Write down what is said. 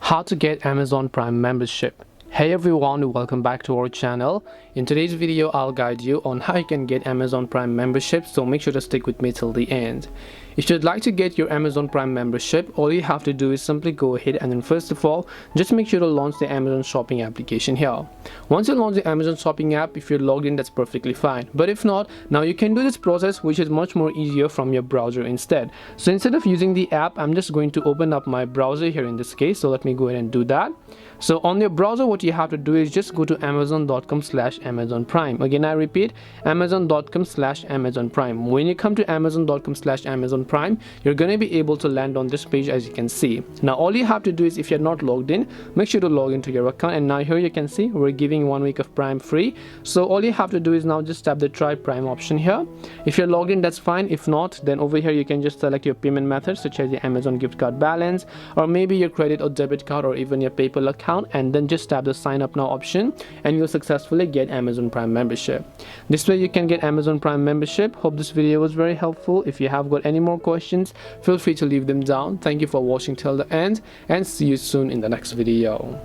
How to get Amazon Prime membership. Hey everyone, welcome back to our channel. In today's video I'll guide you on how you can get Amazon Prime membership, so make sure to stick with me till the end. If you'd like to get your Amazon Prime membership, all you have to do is simply go ahead and then first of all just make sure to launch the Amazon shopping application here. Once you launch the Amazon shopping app, if you're logged in, that's perfectly fine, but if not, now you can do this process which is much more easier from your browser instead. So instead of using the app, I'm just going to open up my browser here in this case, so let me go ahead and do that. So on your browser, what you have to do is just go to amazon.com/Amazon Prime. Again, I repeat, amazon.com/Amazon Prime. When you come to amazon.com/Amazon Prime, you're going to be able to land on this page, as you can see. Now all you have to do is, if you're not logged in, make sure to log into your account, and now here you can see we're giving 1 week of Prime free. So all you have to do is now just tap the try Prime option here. If you're logged in, that's fine. If not, then over here you can just select your payment method, such as your Amazon gift card balance, or maybe your credit or debit card, or even your PayPal account, and then just tap the sign up now option and you'll successfully get Amazon Prime membership. This way you can get Amazon Prime membership. Hope this video was very helpful. If you have got any more questions, feel free to leave them down. Thank you for watching till the end, and see you soon in the next video.